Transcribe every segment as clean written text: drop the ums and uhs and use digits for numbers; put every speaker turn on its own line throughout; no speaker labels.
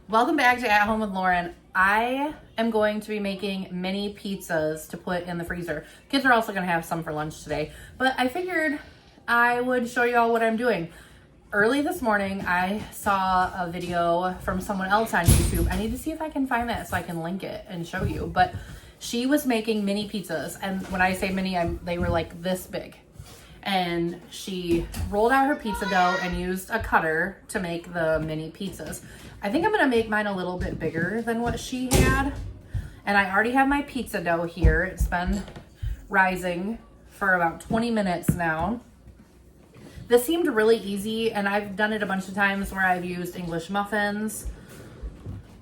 Welcome back to At Home with Lauren. I am going to be making mini pizzas to put in the freezer. Kids are also going to have some for lunch today, but I figured I would show you all what I'm doing. Early this morning, I saw a video from someone else on YouTube. I need to see if I can find that so I can link it and show you, but she was making mini pizzas, and when I say mini, they were like this big. And she rolled out her pizza dough and used a cutter to make the mini pizzas. I think I'm gonna make mine a little bit bigger than what she had. And I already have my pizza dough here. It's been rising for about 20 minutes now. This seemed really easy, and I've done it a bunch of times where I've used English muffins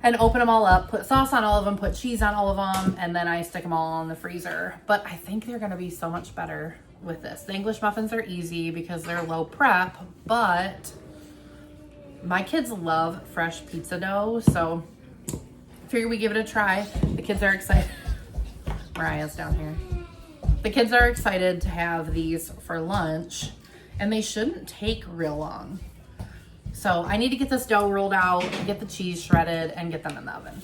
and open them all up, put sauce on all of them, put cheese on all of them, and then I stick them all in the freezer. But I think they're gonna be so much better with this. The English muffins are easy because they're low prep, but my kids love fresh pizza dough, so figure we give it a try. The kids are excited. Mariah's down here. The kids are excited to have these for lunch, and they shouldn't take real long. So I need to get this dough rolled out, get the cheese shredded, and get them in the oven.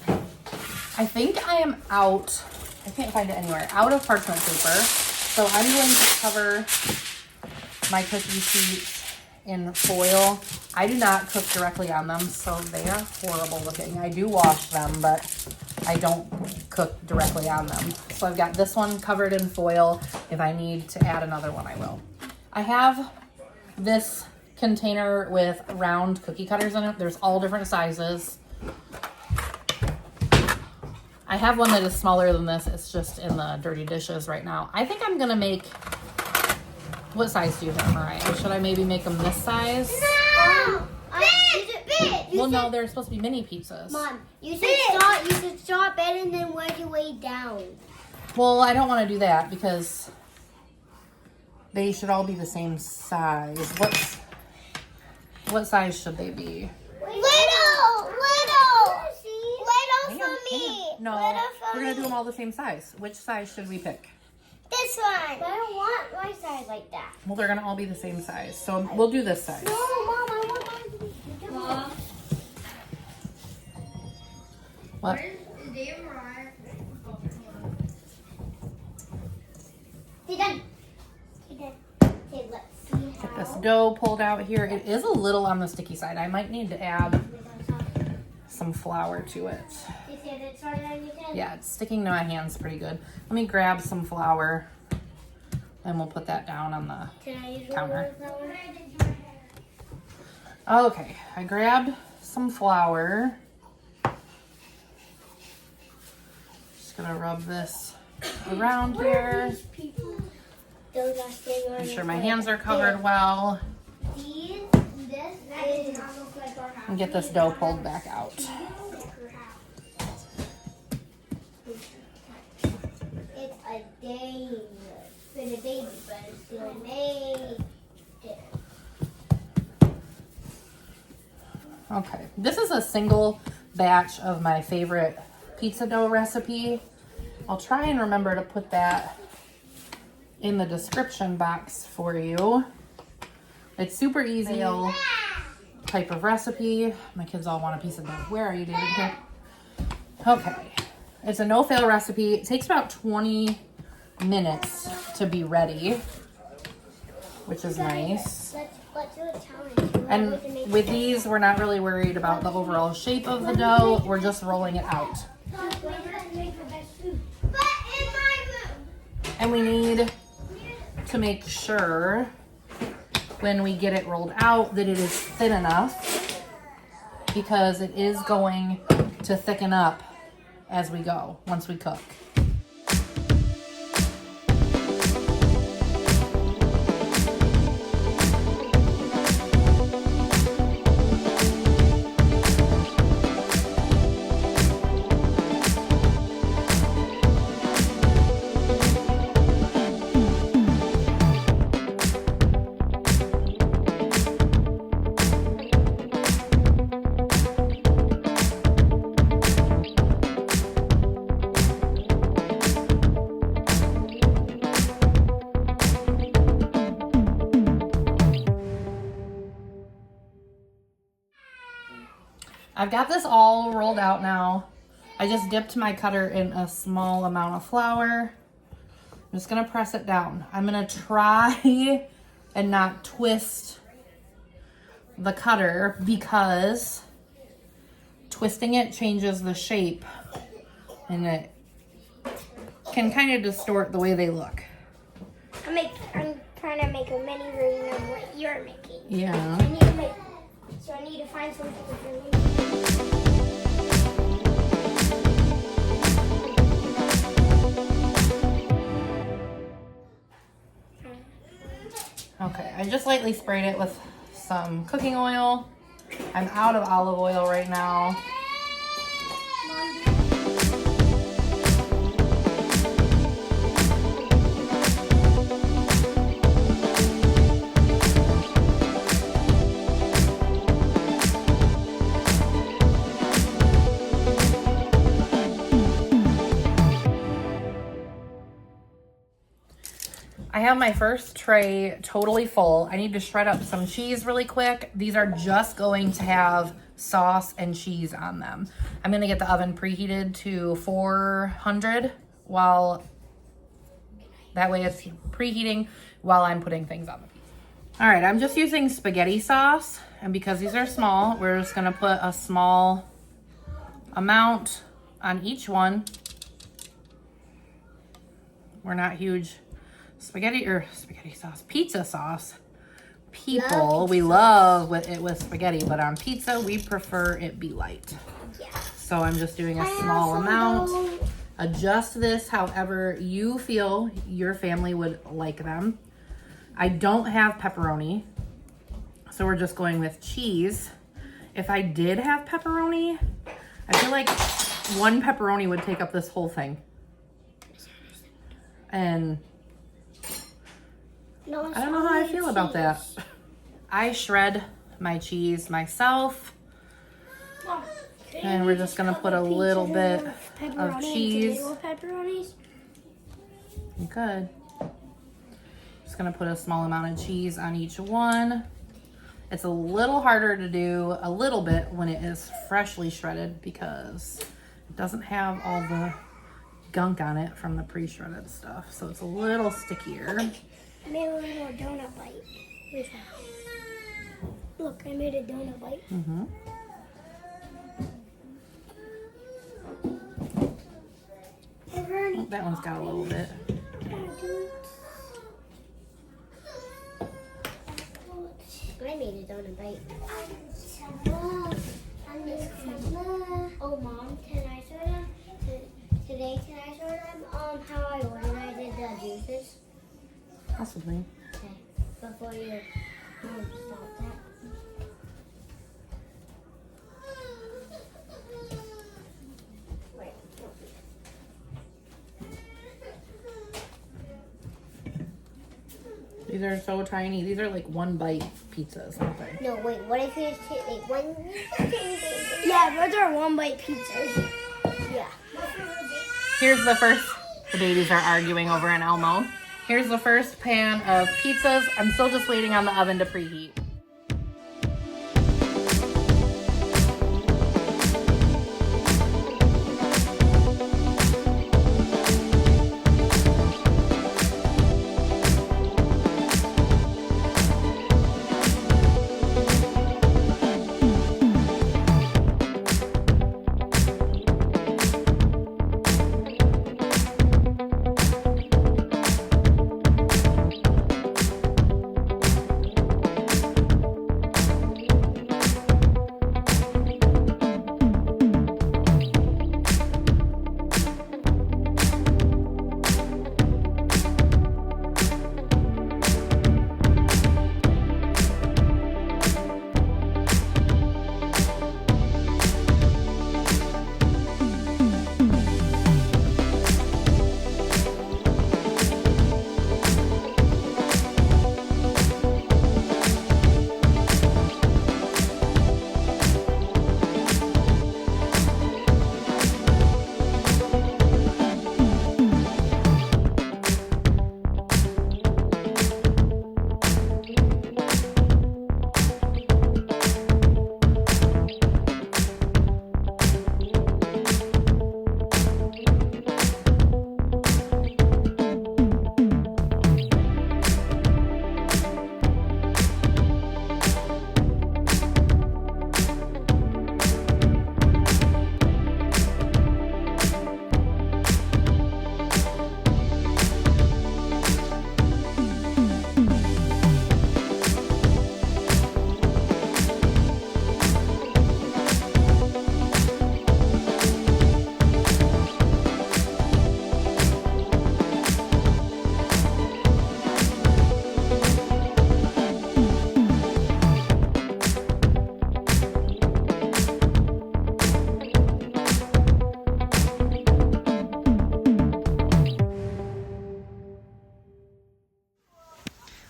I think I am out, I can't find it anywhere, out of parchment paper. So I'm going to cover my cookie sheets in foil. I do not cook directly on them, so they are horrible looking. I do wash them, but I don't cook directly on them. So I've got this one covered in foil. If I need to add another one, I will. I have this container with round cookie cutters in it. There's all different sizes. I have one that is smaller than this. It's just in the dirty dishes right now. I think I'm gonna make, what size do you think, Mariah? Should I maybe make them this size?
No! Big!
Well, no, they're supposed to be mini pizzas.
Mom, you should start big and then work your way down.
Well, I don't want to do that because they should all be the same size. What size should they be?
Little for me.
No,
Little for
we're going to do
me.
them all the same size. Which size should we pick?
This one. But I don't want my size like that.
Well, they're going to all be the same size. So we'll do this size.
No, Mom, I want mine to be bigger. Mom.
What?
He done. Okay, let's see how.
Get this dough pulled out here. It is a little on the sticky side. I might need to add some flour to it. Yeah, it's sticking to my hands pretty good. Let me grab some flour and we'll put that down on the counter. Okay, I grabbed some flour. Just gonna rub this around here. Make sure my hands are covered well. And get this dough pulled back out.
It's a day. It's been a baby, but it's still made.
Okay, this is a single batch of my favorite pizza dough recipe. I'll try and remember to put that in the description box for you. It's super easy type of recipe. My kids all want a piece of dough. Where are you, David? Here. Okay, it's a no-fail recipe. It takes about 20 minutes to be ready, which is nice.
Let's do a challenge.
And with these, we're not really worried about the overall shape of the dough. We're just rolling it out. And we need to make sure when we get it rolled out that it is thin enough, because it is going to thicken up as we go once we cook. I've got this all rolled out now. I just dipped my cutter in a small amount of flour. I'm just gonna press it down. I'm gonna try and not twist the cutter because twisting it changes the shape and it can kind of distort the way they look.
I'm trying to make a mini version of what you're making.
Yeah.
I need to find something for me.
Okay, I just lightly sprayed it with some cooking oil. I'm out of olive oil right now. I have my first tray totally full. I need to shred up some cheese really quick. These are just going to have sauce and cheese on them. I'm gonna get the oven preheated to 400 while, that way it's preheating while I'm putting things on the pizza. All right, I'm just using spaghetti sauce. And because these are small, we're just gonna put a small amount on each one. We're not huge spaghetti sauce, pizza sauce people. We love it with spaghetti, but on pizza we prefer it be light. Yeah. So I'm just doing a small amount. Adjust this however you feel your family would like them. I don't have pepperoni, so we're just going with cheese. If I did have pepperoni, I feel like one pepperoni would take up this whole thing. And I don't know how I feel about that. I shred my cheese myself. And we're just gonna put a little bit of cheese. You could. Just gonna put a small amount of cheese on each one. It's a little harder to do a little bit when it is freshly shredded because it doesn't have all the gunk on it from the pre-shredded stuff. So it's a little stickier.
I made a little donut bite. Look, I made a donut bite.
Mm-hmm. Oh, that one's got a little bit.
I made a donut bite. Oh, Mom, can I show them? Today, can I show them how I organized the juices?
Possibly.
Okay, before you stop that. Wait.
These are so tiny. These are like one bite pizzas, aren't they?
No, wait. What if you take like one? Yeah, those are one bite pizzas. Yeah.
Here's the first. The babies are arguing over an Elmo. Here's the first pan of pizzas. I'm still just waiting on the oven to preheat.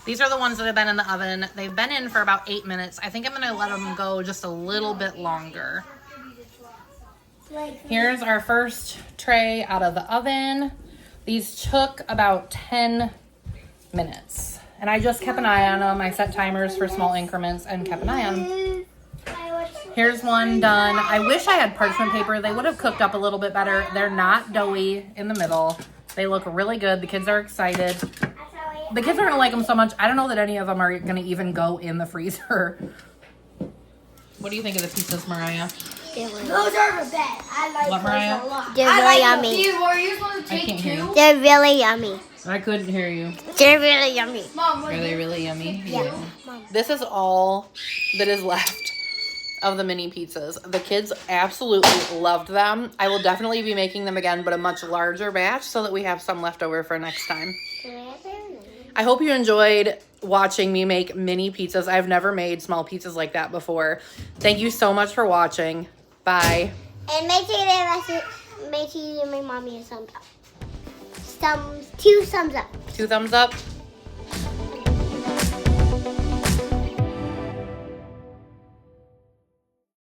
These are the ones that have been in the oven. They've been in for about 8 minutes. I think I'm gonna let them go just a little bit longer. Here's our first tray out of the oven. These took about 10 minutes. And I just kept an eye on them. I set timers for small increments and kept an eye on them. Here's one done. I wish I had parchment paper. They would have cooked up a little bit better. They're not doughy in the middle. They look really good. The kids are excited. The kids are going to like them so much. I don't know that any of them are going to even go in the freezer. What do you think of the pizzas, Mariah?
Those are the best. I like
What, Mariah?
those a lot.
They're really yummy.
Were you supposed to
I
take
can't hear you.
They're really yummy.
I couldn't hear you.
They're really yummy.
Mom,
Are they really yummy?
Yeah.
This is all that is left of the mini pizzas. The kids absolutely loved them. I will definitely be making them again, but a much larger batch so that we have some left over for next time. I hope you enjoyed watching me make mini pizzas. I've never made small pizzas like that before. Thank you so much for watching. Bye.
And make sure you give my mommy a thumbs up. 2 thumbs up.
2 thumbs up.